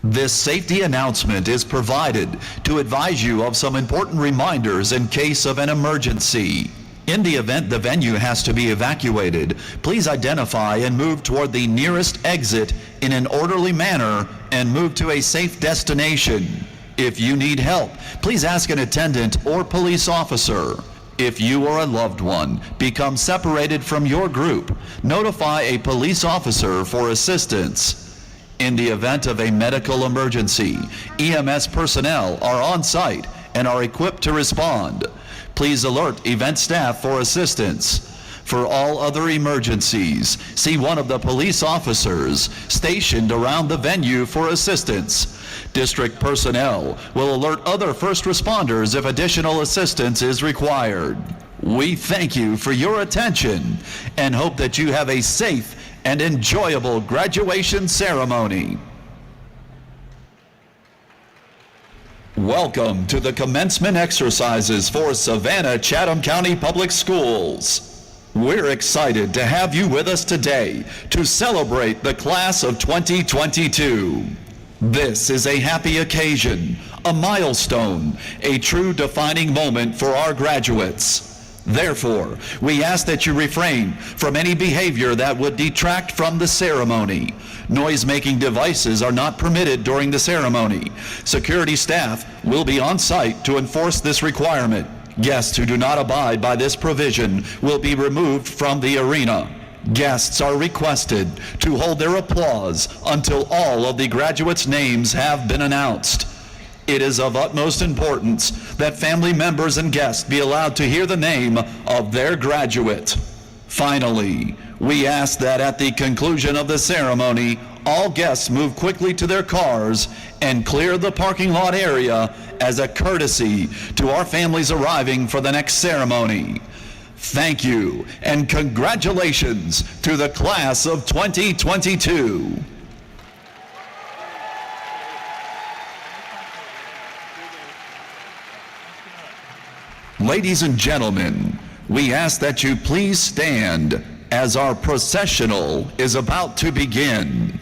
This safety announcement is provided to advise you of some important reminders in case of an emergency. In the event the venue has to be evacuated, please identify and move toward the nearest exit in an orderly manner and move to a safe destination. If you need help, please ask an attendant or police officer. If you or a loved one become separated from your group, notify a police officer for assistance. In the event of a medical emergency, EMS personnel are on site and are equipped to respond. Please alert event staff for assistance. For all other emergencies, see one of the police officers stationed around the venue for assistance. District personnel will alert other first responders if additional assistance is required. We thank you for your attention and hope that you have a safe and enjoyable graduation ceremony. Welcome to the commencement exercises for Savannah Chatham County Public Schools. We're excited to have you with us today to celebrate the class of 2022. This is a happy occasion, a milestone, a true defining moment for our graduates. Therefore, we ask that you refrain from any behavior that would detract from the ceremony. Noise-making devices are not permitted during the ceremony. Security staff will be on site to enforce this requirement. Guests who do not abide by this provision will be removed from the arena. Guests are requested to hold their applause until all of the graduates' names have been announced. It is of utmost importance that family members and guests be allowed to hear the name of their graduate. Finally, we ask that at the conclusion of the ceremony, all guests move quickly to their cars and clear the parking lot area as a courtesy to our families arriving for the next ceremony. Thank you and congratulations to the class of 2022. Ladies and gentlemen, we ask that you please stand as our processional is about to begin.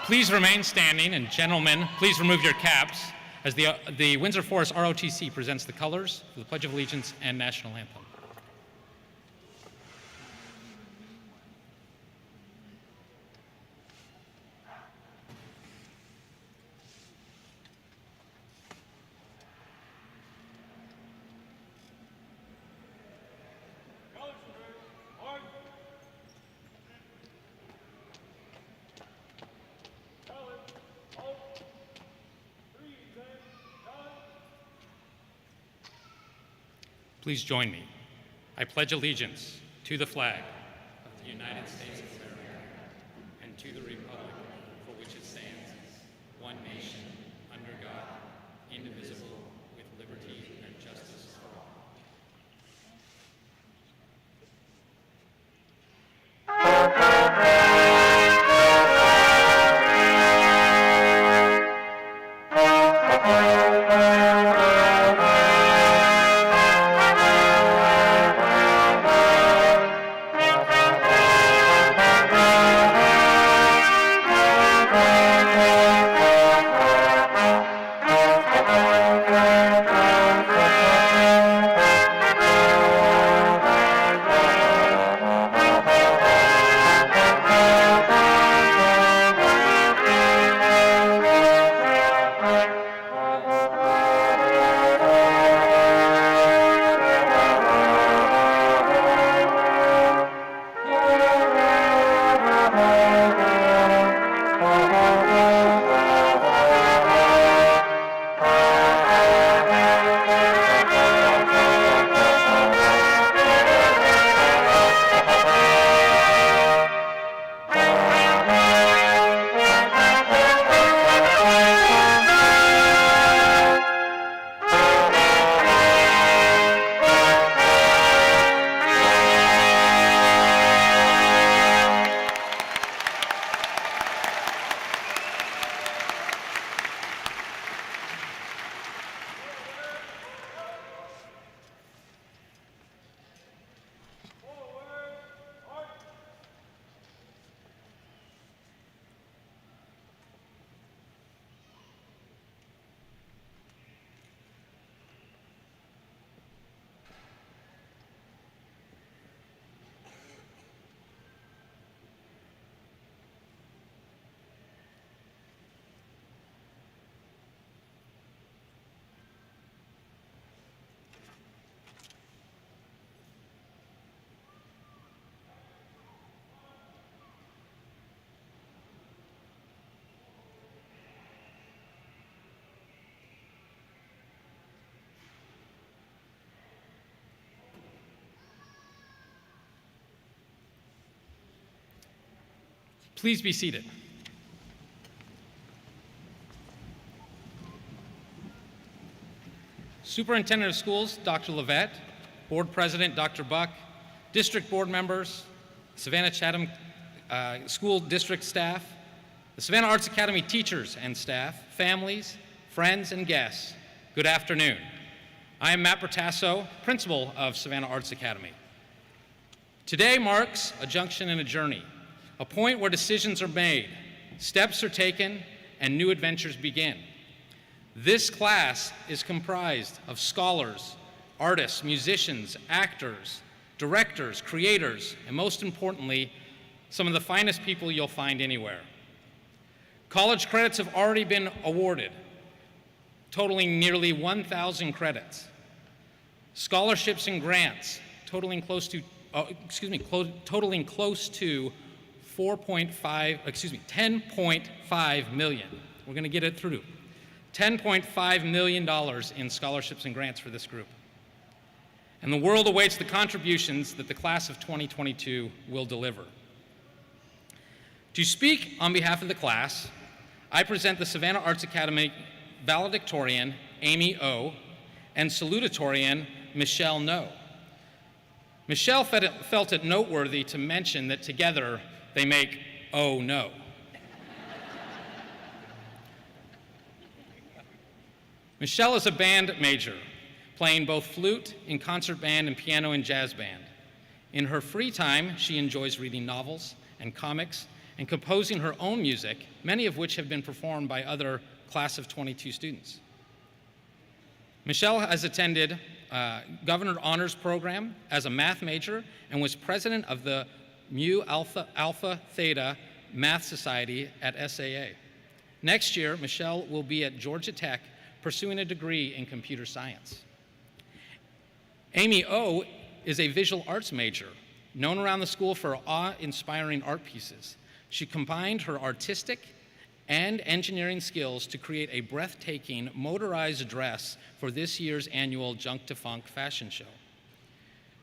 Please remain standing, and gentlemen, please remove your caps as the Windsor Forest ROTC presents the colors for the Pledge of Allegiance and National Anthem. Please join me. I pledge allegiance to the flag of the United States of America and to the republic for which it stands, one nation, under God, indivisible, with liberty and justice for all. Please be seated. Superintendent of Schools, Dr. Levette, Board President, Dr. Buck, District Board members, Savannah Chatham School District staff, the Savannah Arts Academy teachers and staff, families, friends, and guests, good afternoon. I am Matt Bertasso, principal of Savannah Arts Academy. Today marks a junction in a journey, a point where decisions are made, steps are taken, and new adventures begin. This class is comprised of scholars, artists, musicians, actors, directors, creators, and most importantly, some of the finest people you'll find anywhere. College credits have already been awarded, totaling nearly 1,000 credits. Scholarships and grants totaling close to 10.5 million. We're going to get it through. $10.5 million in scholarships and grants for this group. And the world awaits the contributions that the class of 2022 will deliver. To speak on behalf of the class, I present the Savannah Arts Academy Valedictorian, Amy O, and Salutatorian, Michelle No. Michelle felt it noteworthy to mention that together they make Oh No. Michelle is a band major, playing both flute in concert band and piano in jazz band. In her free time, she enjoys reading novels and comics and composing her own music, many of which have been performed by other class of 22 students. Michelle has attended Governor Honors Program as a math major and was president of the Mu Alpha Theta Math Society at SAA. Next year, Michelle will be at Georgia Tech pursuing a degree in computer science. Amy O is a visual arts major, known around the school for awe-inspiring art pieces. She combined her artistic and engineering skills to create a breathtaking motorized dress for this year's annual Junk to Funk fashion show.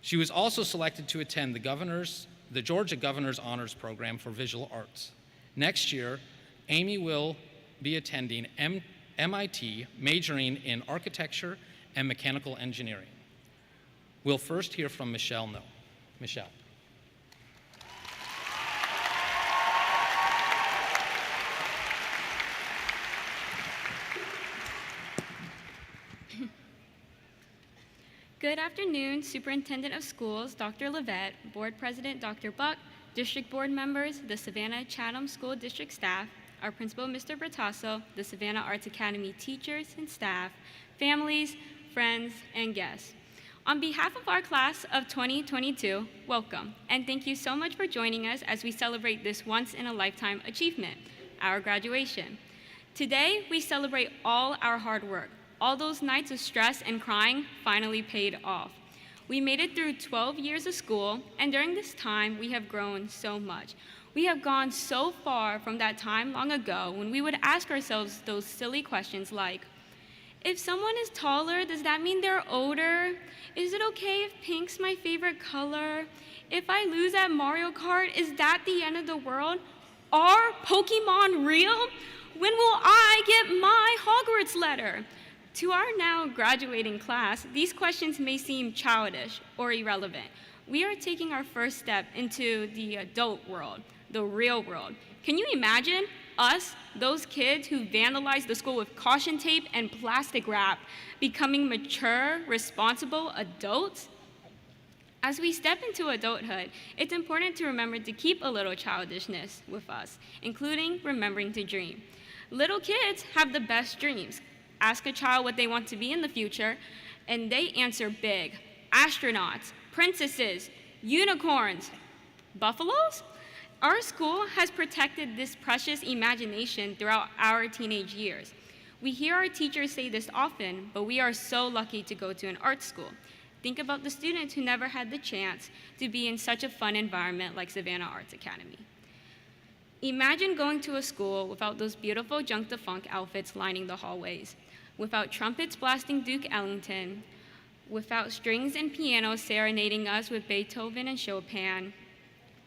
She was also selected to attend the Georgia Governor's Honors Program for Visual Arts. Next year, Amy will be attending MIT, majoring in architecture and mechanical engineering. We'll first hear from Michelle No. Michelle. Good afternoon, Superintendent of Schools, Dr. Levette, Board President, Dr. Buck, District Board members, the Savannah Chatham School District staff, our Principal, Mr. Bertasso, the Savannah Arts Academy teachers and staff, families, friends, and guests. On behalf of our class of 2022, welcome, and thank you so much for joining us as we celebrate this once-in-a-lifetime achievement, our graduation. Today, we celebrate all our hard work. All those nights of stress and crying finally paid off. We made it through 12 years of school, and during this time, we have grown so much. We have gone so far from that time long ago when we would ask ourselves those silly questions like, if someone is taller, does that mean they're older? Is it okay if pink's my favorite color? If I lose at Mario Kart, is that the end of the world? Are Pokemon real? When will I get my Hogwarts letter? To our now graduating class, these questions may seem childish or irrelevant. We are taking our first step into the adult world, the real world. Can you imagine us, those kids who vandalized the school with caution tape and plastic wrap, becoming mature, responsible adults? As we step into adulthood, it's important to remember to keep a little childishness with us, including remembering to dream. Little kids have the best dreams. Ask a child what they want to be in the future, and they answer big. Astronauts, princesses, unicorns, buffaloes? Our school has protected this precious imagination throughout our teenage years. We hear our teachers say this often, but we are so lucky to go to an art school. Think about the students who never had the chance to be in such a fun environment like Savannah Arts Academy. Imagine going to a school without those beautiful Junk to Funk outfits lining the hallways, without trumpets blasting Duke Ellington, without strings and pianos serenading us with Beethoven and Chopin,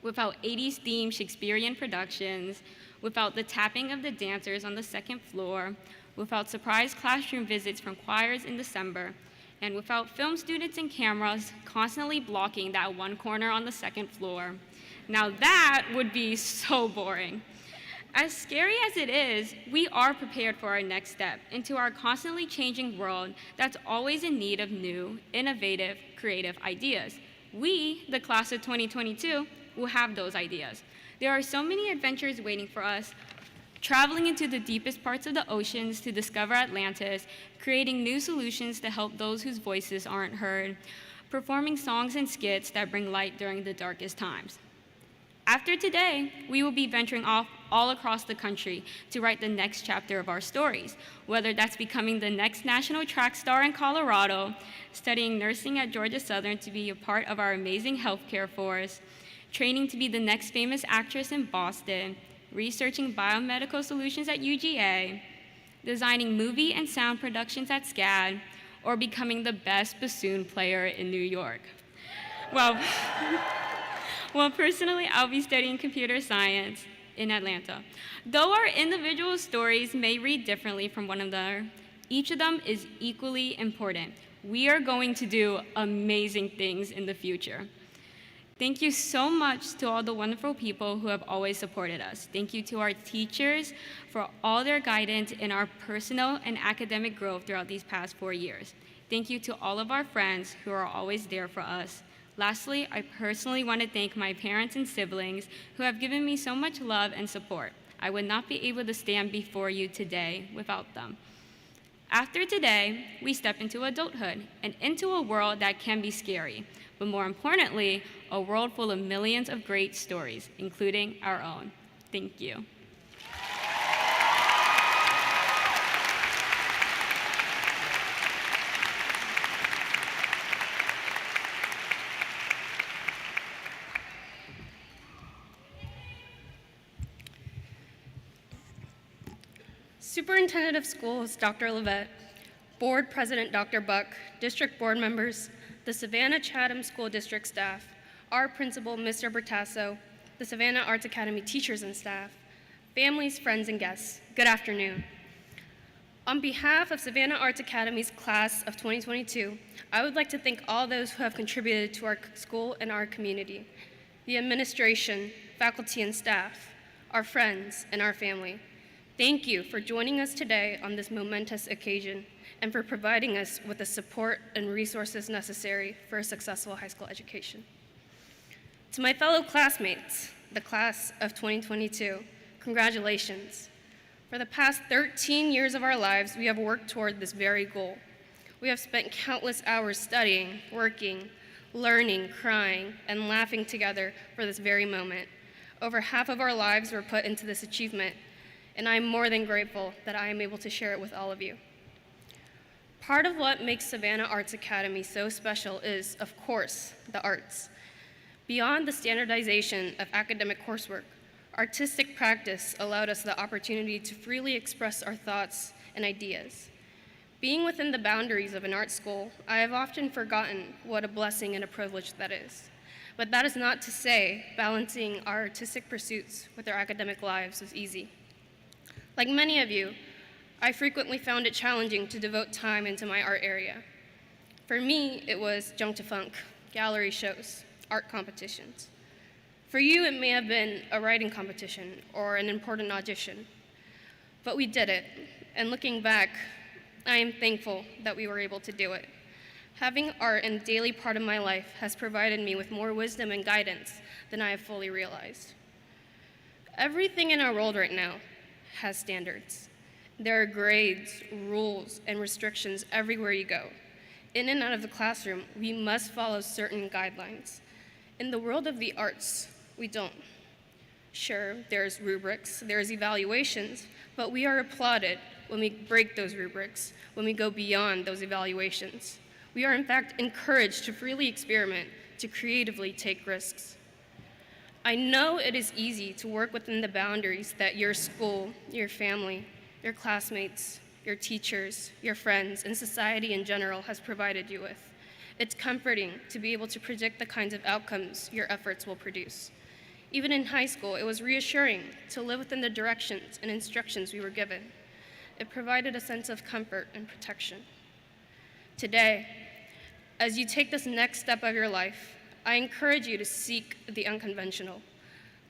without 80s themed Shakespearean productions, without the tapping of the dancers on the second floor, without surprise classroom visits from choirs in December, and without film students and cameras constantly blocking that one corner on the second floor. Now that would be so boring. As scary as it is, we are prepared for our next step into our constantly changing world that's always in need of new, innovative, creative ideas. We, the class of 2022, will have those ideas. There are so many adventures waiting for us, traveling into the deepest parts of the oceans to discover Atlantis, creating new solutions to help those whose voices aren't heard, performing songs and skits that bring light during the darkest times. After today, we will be venturing off all across the country to write the next chapter of our stories, whether that's becoming the next national track star in Colorado, studying nursing at Georgia Southern to be a part of our amazing healthcare force, training to be the next famous actress in Boston, researching biomedical solutions at UGA, designing movie and sound productions at SCAD, or becoming the best bassoon player in New York. Well, personally, I'll be studying computer science in Atlanta. Though our individual stories may read differently from one another, each of them is equally important. We are going to do amazing things in the future. Thank you so much to all the wonderful people who have always supported us. Thank you to our teachers for all their guidance in our personal and academic growth throughout these past 4 years. Thank you to all of our friends who are always there for us. Lastly, I personally want to thank my parents and siblings who have given me so much love and support. I would not be able to stand before you today without them. After today, we step into adulthood and into a world that can be scary, but more importantly, a world full of millions of great stories, including our own. Thank you. Superintendent of Schools, Dr. Levet, Board President, Dr. Buck, District Board members, the Savannah Chatham School District staff, our principal, Mr. Bertasso, the Savannah Arts Academy teachers and staff, families, friends, and guests, good afternoon. On behalf of Savannah Arts Academy's class of 2022, I would like to thank all those who have contributed to our school and our community, the administration, faculty, and staff, our friends, and our family. Thank you for joining us today on this momentous occasion and for providing us with the support and resources necessary for a successful high school education. To my fellow classmates, the class of 2022, congratulations. For the past 13 years of our lives, we have worked toward this very goal. We have spent countless hours studying, working, learning, crying, and laughing together for this very moment. Over half of our lives were put into this achievement, and I am more than grateful that I am able to share it with all of you. Part of what makes Savannah Arts Academy so special is, of course, the arts. Beyond the standardization of academic coursework, artistic practice allowed us the opportunity to freely express our thoughts and ideas. Being within the boundaries of an art school, I have often forgotten what a blessing and a privilege that is. But that is not to say balancing our artistic pursuits with our academic lives was easy. Like many of you, I frequently found it challenging to devote time into my art area. For me, it was junk to funk, gallery shows, art competitions. For you, it may have been a writing competition or an important audition. But we did it, and looking back, I am thankful that we were able to do it. Having art in a daily part of my life has provided me with more wisdom and guidance than I have fully realized. Everything in our world right now has standards. There are grades, rules, and restrictions everywhere you go. In and out of the classroom, we must follow certain guidelines. In the world of the arts, we don't. Sure, there's rubrics, there's evaluations, but we are applauded when we break those rubrics, when we go beyond those evaluations. We are in fact encouraged to freely experiment, to creatively take risks. I know it is easy to work within the boundaries that your school, your family, your classmates, your teachers, your friends, and society in general has provided you with. It's comforting to be able to predict the kinds of outcomes your efforts will produce. Even in high school, it was reassuring to live within the directions and instructions we were given. It provided a sense of comfort and protection. Today, as you take this next step of your life, I encourage you to seek the unconventional.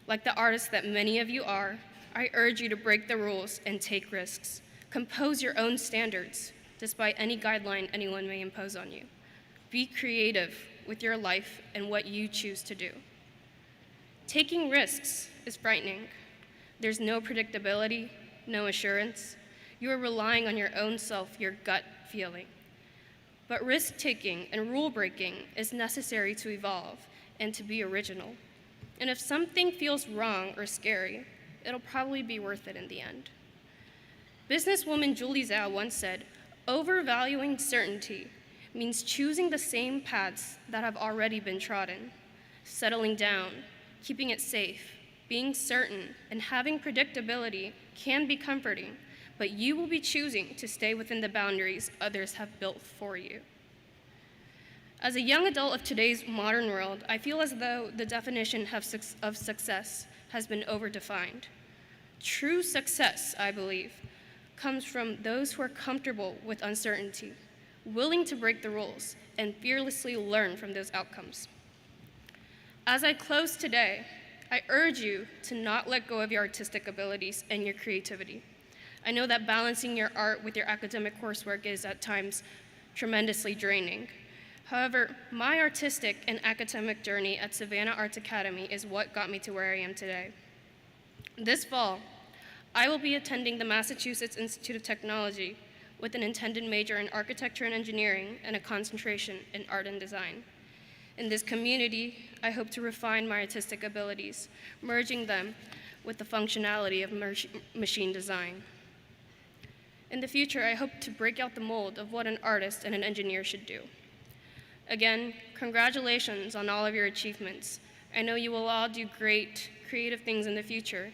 Like the artist that many of you are, I urge you to break the rules and take risks. Compose your own standards, despite any guideline anyone may impose on you. Be creative with your life and what you choose to do. Taking risks is frightening. There's no predictability, no assurance. You are relying on your own self, your gut feeling. But risk-taking and rule-breaking is necessary to evolve and to be original. And if something feels wrong or scary, it'll probably be worth it in the end. Businesswoman Julie Zhao once said, "Overvaluing certainty means choosing the same paths that have already been trodden. Settling down, keeping it safe, being certain, and having predictability can be comforting, but you will be choosing to stay within the boundaries others have built for you." As a young adult of today's modern world, I feel as though the definition of success has been overdefined. True success, I believe, comes from those who are comfortable with uncertainty, willing to break the rules, and fearlessly learn from those outcomes. As I close today, I urge you to not let go of your artistic abilities and your creativity. I know that balancing your art with your academic coursework is at times tremendously draining. However, my artistic and academic journey at Savannah Arts Academy is what got me to where I am today. This fall, I will be attending the Massachusetts Institute of Technology with an intended major in architecture and engineering and a concentration in art and design. In this community, I hope to refine my artistic abilities, merging them with the functionality of machine design. In the future, I hope to break out the mold of what an artist and an engineer should do. Again, congratulations on all of your achievements. I know you will all do great, creative things in the future,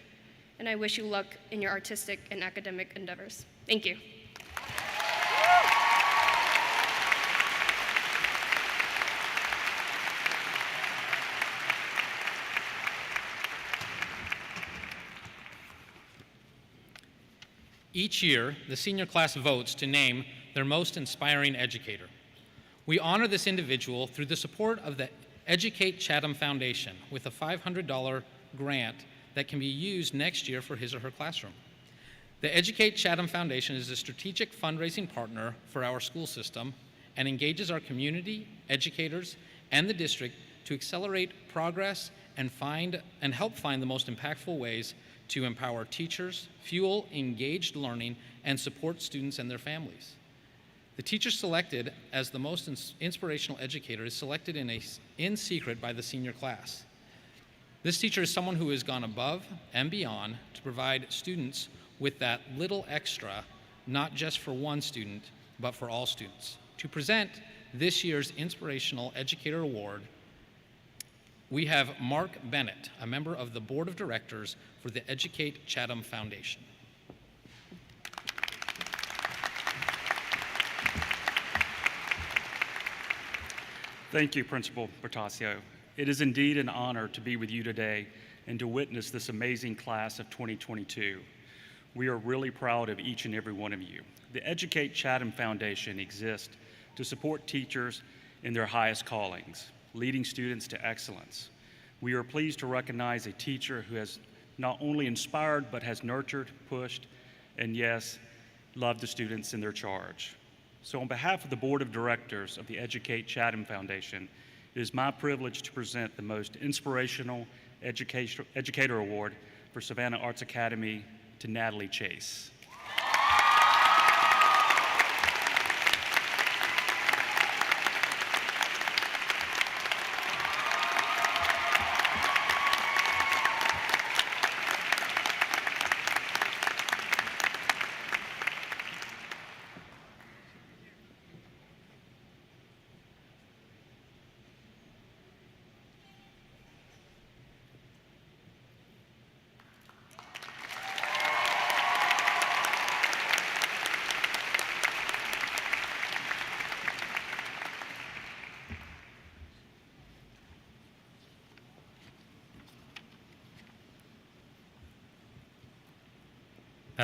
and I wish you luck in your artistic and academic endeavors. Thank you. Each year, the senior class votes to name their most inspiring educator. We honor this individual through the support of the Educate Chatham Foundation with a $500 grant that can be used next year for his or her classroom. The Educate Chatham Foundation is a strategic fundraising partner for our school system and engages our community, educators, and the district to accelerate progress and help find the most impactful ways to empower teachers, fuel engaged learning, and support students and their families. The teacher selected as the most inspirational educator is selected in secret by the senior class. This teacher is someone who has gone above and beyond to provide students with that little extra, not just for one student, but for all students. To present this year's Inspirational Educator Award, we have Mark Bennett, a member of the Board of Directors for the Educate Chatham Foundation. Thank you, Principal Bertasio. It is indeed an honor to be with you today and to witness this amazing class of 2022. We are really proud of each and every one of you. The Educate Chatham Foundation exists to support teachers in their highest callings, leading students to excellence. We are pleased to recognize a teacher who has not only inspired, but has nurtured, pushed, and yes, loved the students in their charge. So on behalf of the Board of Directors of the Educate Chatham Foundation, it is my privilege to present the most inspirational educator award for Savannah Arts Academy to Natalie Chase.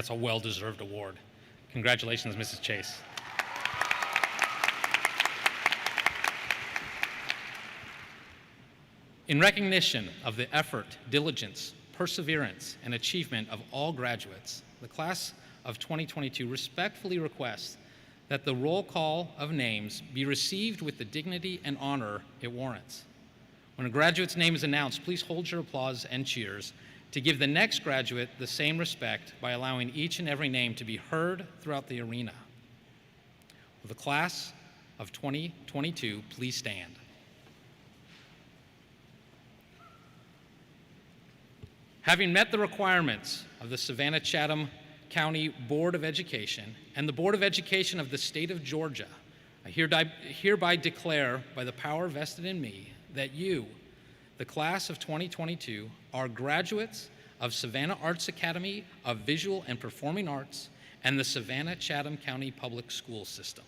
That's a well-deserved award. Congratulations, Mrs. Chase. In recognition of the effort, diligence, perseverance, and achievement of all graduates, the class of 2022 respectfully requests that the roll call of names be received with the dignity and honor it warrants. When a graduate's name is announced, please hold your applause and cheers to give the next graduate the same respect by allowing each and every name to be heard throughout the arena. Will the class of 2022 please stand? Having met the requirements of the Savannah-Chatham County Board of Education and the Board of Education of the State of Georgia, I hereby declare by the power vested in me that you, the class of 2022, are graduates of Savannah Arts Academy of Visual and Performing Arts and the Savannah-Chatham County Public School System.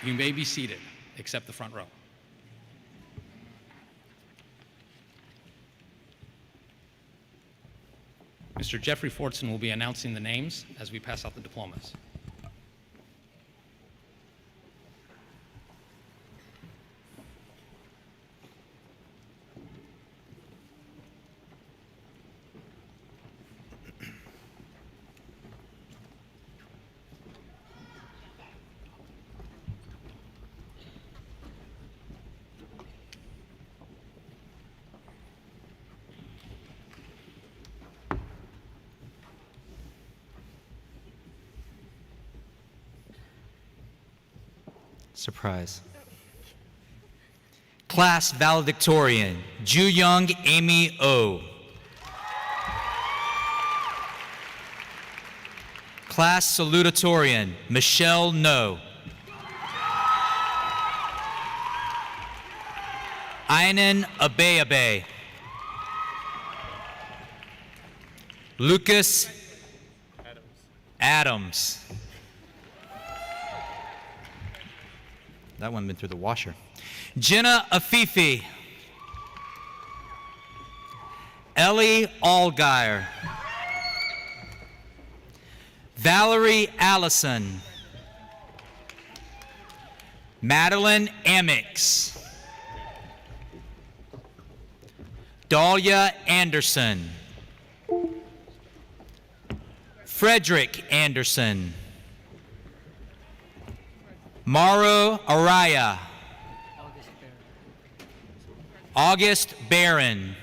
You may be seated, except the front row. Mr. Jeffrey Fortson will be announcing the names as we pass out the diplomas. Surprise. Class Valedictorian, Ju Young Amy O. Class Salutatorian, Michelle No. Ainan Abe. Lucas Adams. That one went through the washer. Jenna Afifi. Ellie Allgaier. Valerie Allison. Madeline Amix. Dahlia Anderson. Frederick Anderson. Mauro Araya. August Barron.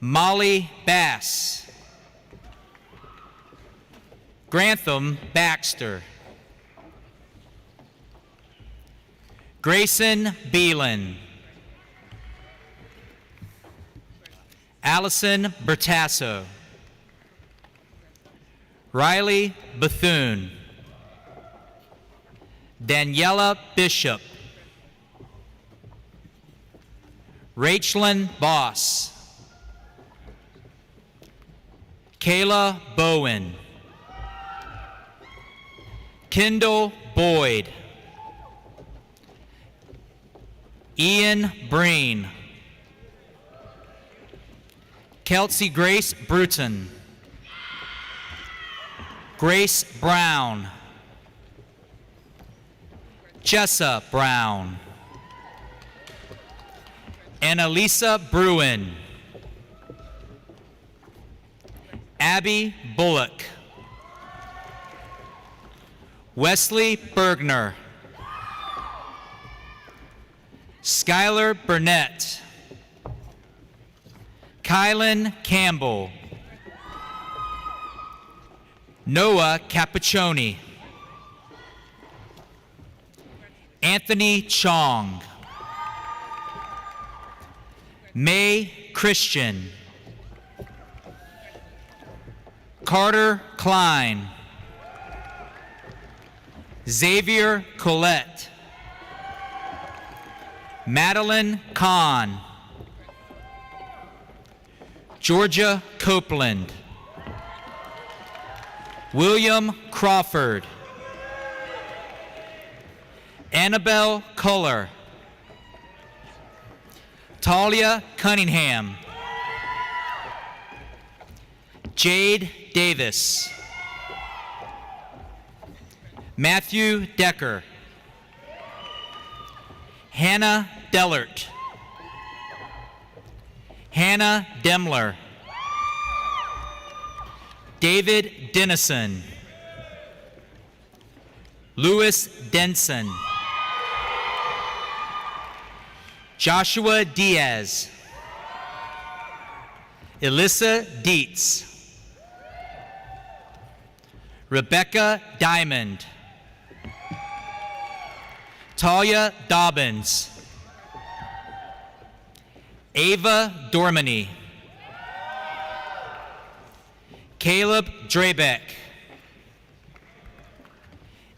Molly Bass. Grantham Baxter. Grayson Beelan. Allison Bertasso. Riley Bethune. Daniela Bishop. Rachelyn Boss. Kayla Bowen. Kendall Boyd. Ian Breen. Kelsey Grace Bruton. Grace Brown. Jessa Brown. Annalisa Bruin. Abby Bullock. Wesley Bergner. Skylar Burnett. Kylan Campbell. Noah Cappuccioni. Anthony Chong. May Christian. Carter Klein. Xavier Collette. Madeline Kahn. Georgia Copeland. William Crawford. Annabelle Culler. Talia Cunningham. Jade Davis. Matthew Decker. Hannah Dellert. Hannah Demler. David Dennison. Louis Denson. Joshua Diaz. Elissa Dietz. Rebecca Diamond. Talia Dobbins. Ava Dormany. Caleb Drabeck.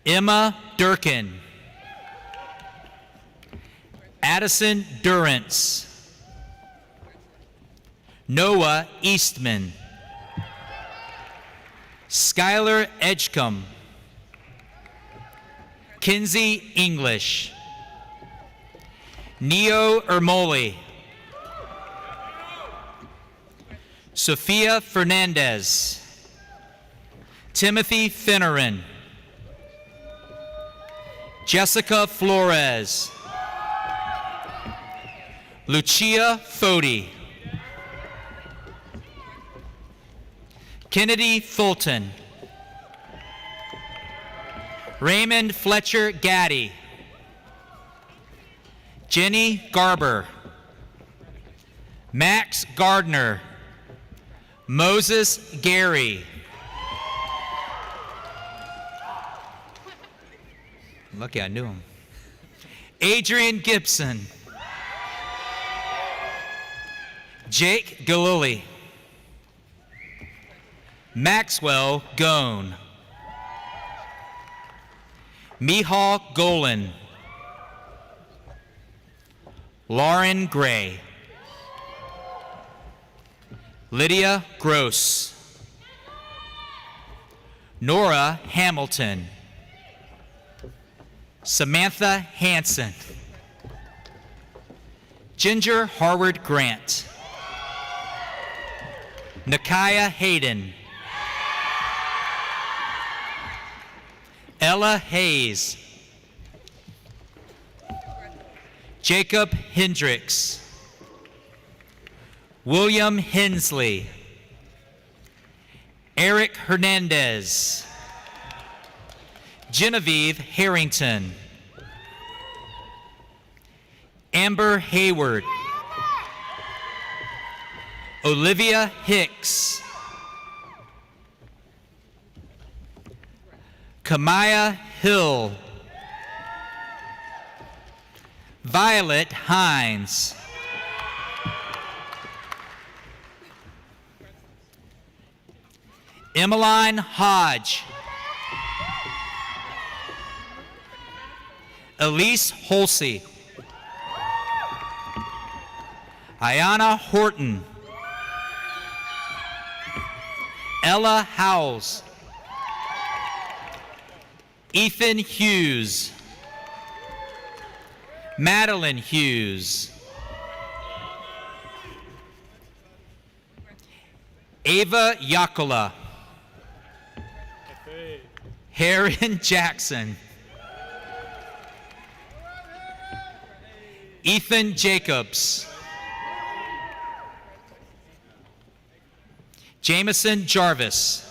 Emma Durkin. Addison Durrance. Noah Eastman. Skylar Edgecombe. Kinsey English. Neo Ermoli. Sophia Fernandez. Timothy Finneran. Jessica Flores. Lucia Fody. Kennedy Fulton. Raymond Fletcher Gaddy. Jenny Garber. Max Gardner. Moses Gary. Lucky I knew him. Adrian Gibson. Jake Galuli. Maxwell Gone. Mihal Golan. Lauren Gray. Lydia Gross. Nora Hamilton. Samantha Hanson. Ginger Harward Grant. Nakaya Hayden. Ella Hayes. Jacob Hendricks. William Hensley. Eric Hernandez. Genevieve Harrington. Amber Hayward. Olivia Hicks. Kamaya Hill. Violet Hines. Emmeline Hodge. Elise Holsey. Ayana Horton. Ella Howells. Ethan Hughes. Madeline Hughes. Ava Yakola. Heron Jackson. Ethan Jacobs. Jameson Jarvis.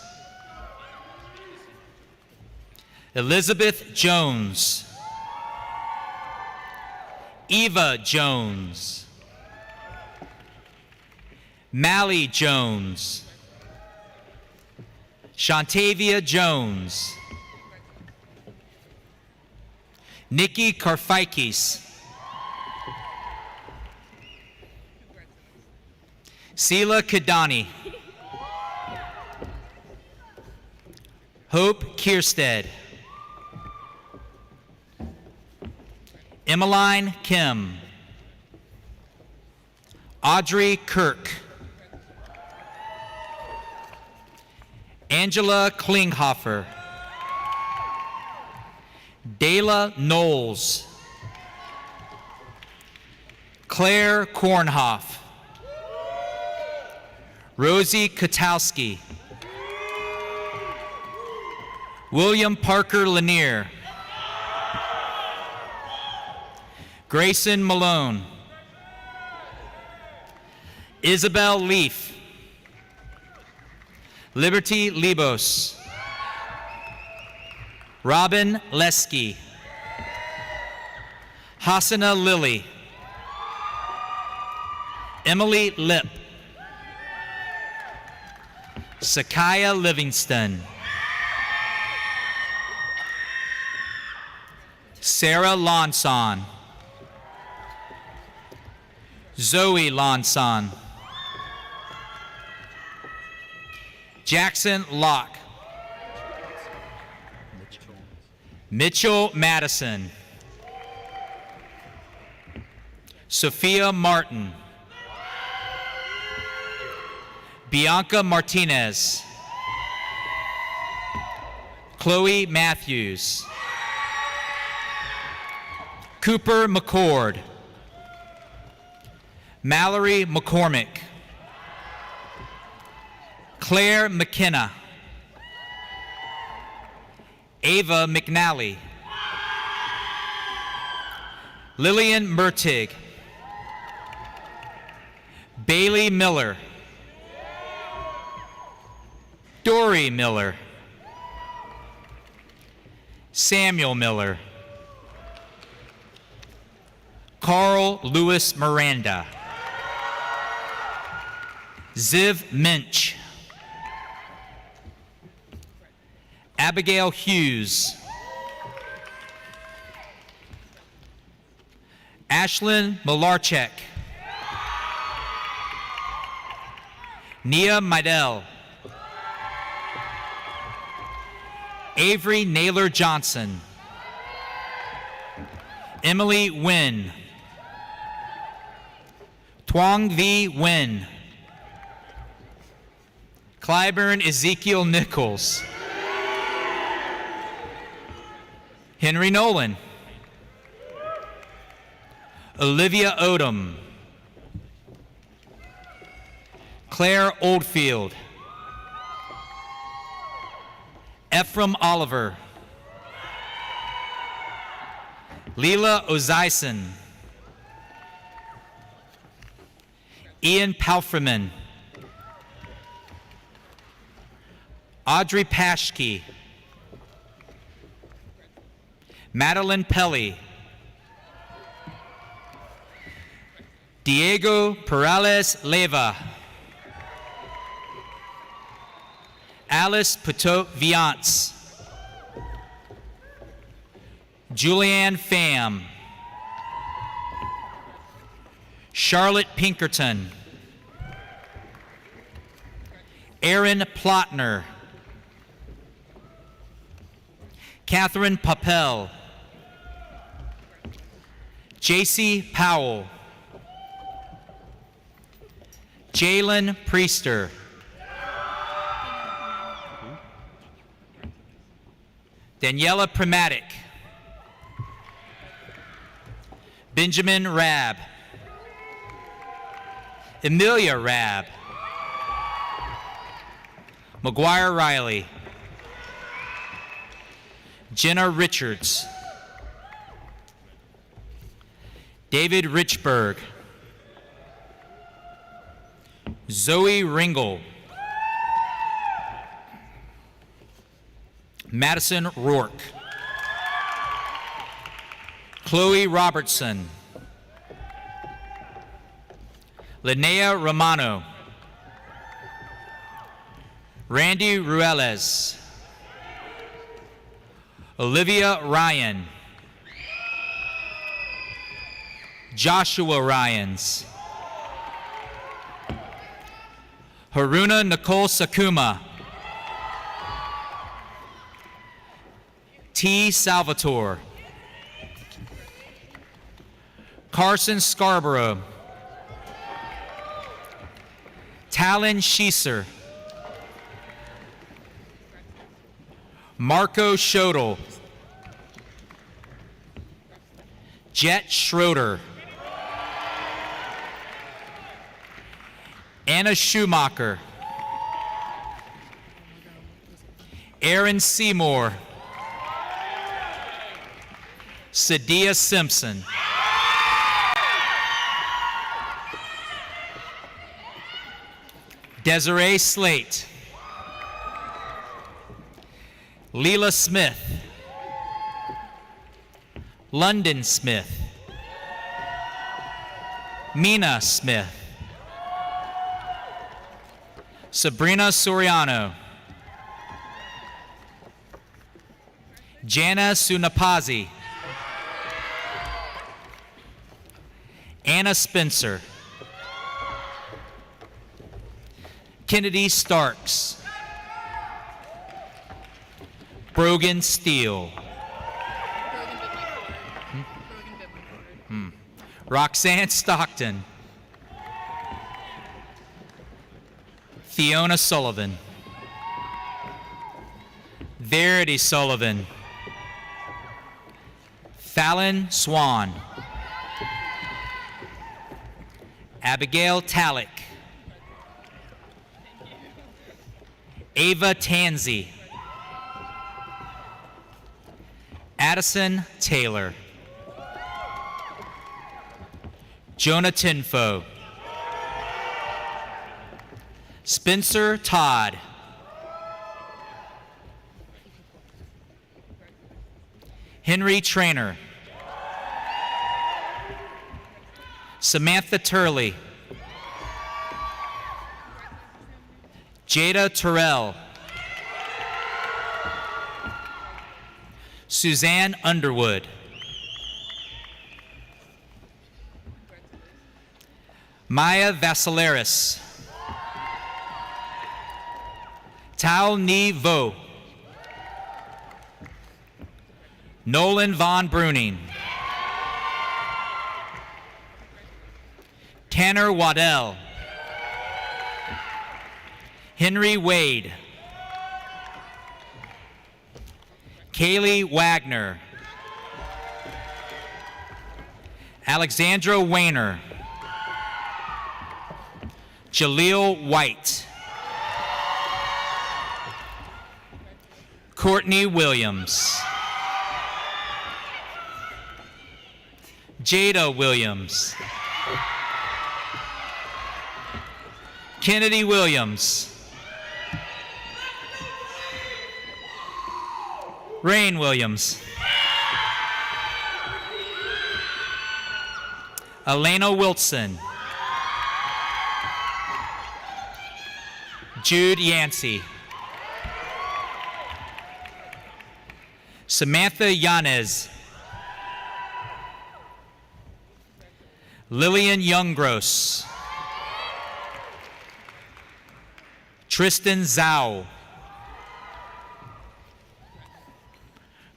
Elizabeth Jones. Eva Jones. Mally Jones. Shantavia Jones. Nikki Karfaikis. Sela Kadani. Hope Kierstead. Emmeline Kim. Audrey Kirk. Angela Klinghoffer. David Layla Knowles. Claire Kornhoff. Rosie Katowski. William Parker Lanier. Grayson Malone. Isabel Leaf. Liberty Libos. Robin Lesky. Hasana Lilly. Emily Lip. Sakaya Livingston. Sarah Lonson. Zoe Lonson. Jackson Locke. Mitchell Madison. Sophia Martin. Bianca Martinez. Chloe Matthews. Cooper McCord. Mallory McCormick. Claire McKenna. Ava McNally. Lillian Mertig. Bailey Miller. Dory Miller. Samuel Miller. Carl Lewis Miranda. Ziv Minch. Abigail Hughes. Ashlyn Malarchek. Nia Midell. Avery Naylor Johnson. Emily Nguyen. Tuong V. Nguyen. Clyburn Ezekiel Nichols. Henry Nolan. Olivia Odom. Claire Oldfield. Ephraim Oliver. Leela Ozyson. Ian Palfreman. Audrey Paschke. Madeline Pelly. Diego Perales Leva. Alice Patot Viance. Julianne Pham. Charlotte Pinkerton. Aaron Plotner. Catherine Papel. J.C. Powell. Jalen Priester. Daniela Primatic. Benjamin Rabb. Emilia Rabb. McGuire Riley. Jenna Richards. David Richburg. Zoe Ringel. Madison Rourke. Chloe Robertson. Linnea Romano. Randy Ruelas. Olivia Ryan. Joshua Ryans. Haruna Nicole Sakuma. T. Salvatore. Carson Scarborough. Talon Schieser. Marco Schodel. Jet Schroeder. Anna Schumacher. Aaron Seymour. Sadia Simpson. Desiree Slate. Leela Smith. London Smith. Mina Smith. Sabrina Soriano. Jana Sunapazi. Anna Spencer. Kennedy Starks. Brogan Steele. Roxanne Stockton. Fiona Sullivan. Verity Sullivan. Fallon Swan. Abigail Tallick. Ava Tansey. Addison Taylor. Jonah Tinfo. Spencer Todd. Henry Trainer. Samantha Turley. Jada Terrell. Suzanne Underwood. Maya Vassilaris. Tao Ni Vo. Nolan Von Bruning. Tanner Waddell. Henry Wade. Kaylee Wagner. Alexandra Weiner. Jaleel White. Courtney Williams. Jada Williams. Kennedy Williams. Rain Williams. Elena Wilson. Jude Yancey. Samantha Yanez. Lillian Younggross. Tristan Zhao.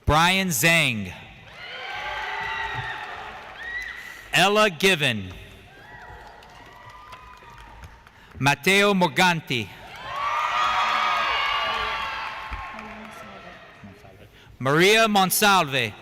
Brian Zhang. Ella Given. Matteo Morganti. Maria Monsalve.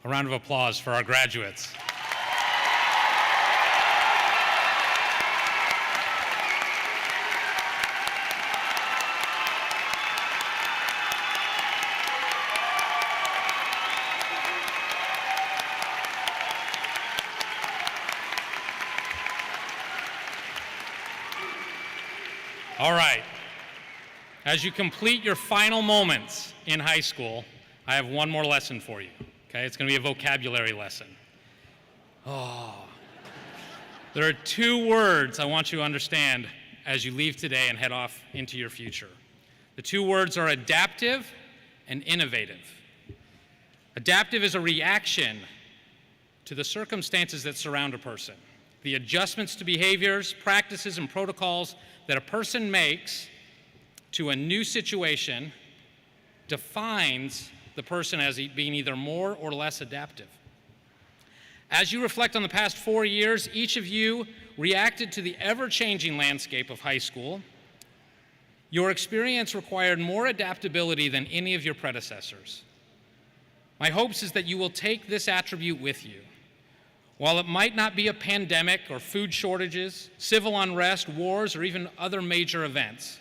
A round of applause for our graduates. All right. As you complete your final moments in high school, I have one more lesson for you. Okay, it's going to be a vocabulary lesson. Oh. There are 2 words I want you to understand as you leave today and head off into your future. The 2 words are adaptive and innovative. Adaptive is a reaction to the circumstances that surround a person. the adjustments to behaviors, practices, and protocols that a person makes to a new situation defines the person as being either more or less adaptive. As you reflect on the past 4 years, each of you reacted to the ever-changing landscape of high school. Your experience required more adaptability than any of your predecessors. My hopes is that you will take this attribute with you. While it might not be a pandemic or food shortages, civil unrest, wars, or even other major events,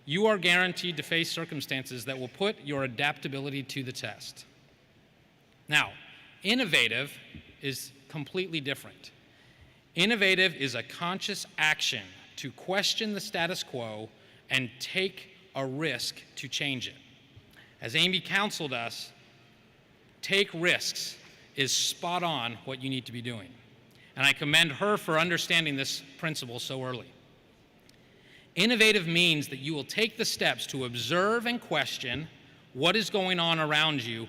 you are guaranteed to face circumstances that will put your adaptability to the test. Now, innovative is completely different. Innovative is a conscious action to question the status quo and take a risk to change it. As Amy counseled us, take risks is spot on what you need to be doing. And I commend her for understanding this principle so early. Innovative means that you will take the steps to observe and question what is going on around you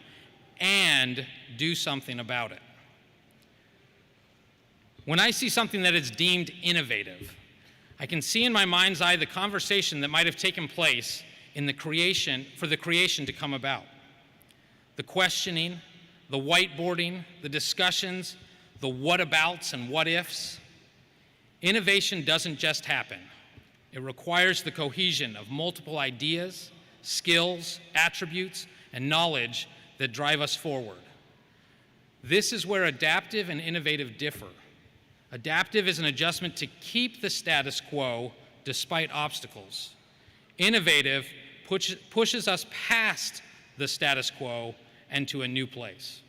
and do something about it. When I see something that is deemed innovative, I can see in my mind's eye the conversation that might have taken place in the creation, for the creation to come about. The questioning, the whiteboarding, the discussions, the what-abouts and what-ifs. Innovation doesn't just happen. It requires the cohesion of multiple ideas, skills, attributes, and knowledge that drive us forward. This is where adaptive and innovative differ. Adaptive is an adjustment to keep the status quo despite obstacles. Innovative pushes us past the status quo and to a new place.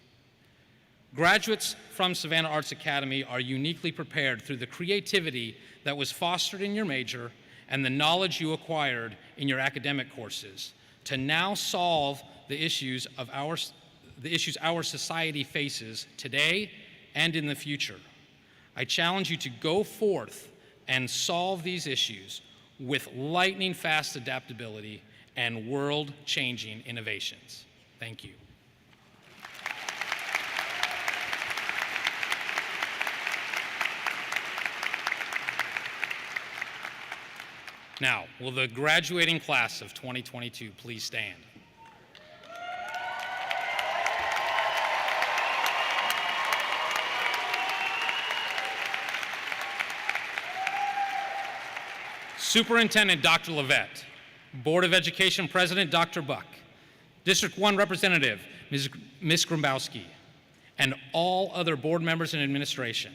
Graduates from Savannah Arts Academy are uniquely prepared through the creativity that was fostered in your major and the knowledge you acquired in your academic courses to now solve the issues our society faces today and in the future. I challenge you to go forth and solve these issues with lightning-fast adaptability and world-changing innovations. Thank you. Now, will the graduating class of 2022 please stand? Superintendent Dr. Levette, Board of Education President Dr. Buck, District 1 Representative Ms. Grombowski, and all other board members and administration.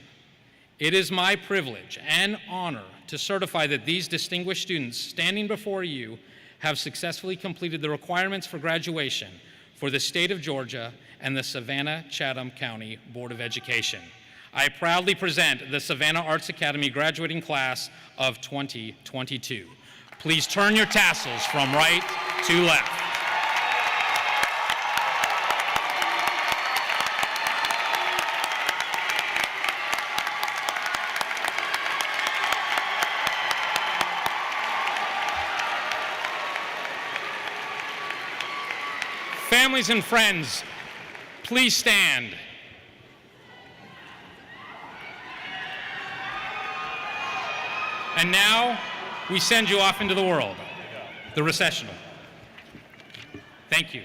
It is my privilege and honor to certify that these distinguished students standing before you have successfully completed the requirements for graduation for the state of Georgia and the Savannah-Chatham County Board of Education. I proudly present the Savannah Arts Academy graduating class of 2022. Please turn your tassels from right to left. Families and friends, please stand. And now, we send you off into the world, the Processional. Thank you.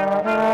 Thank you.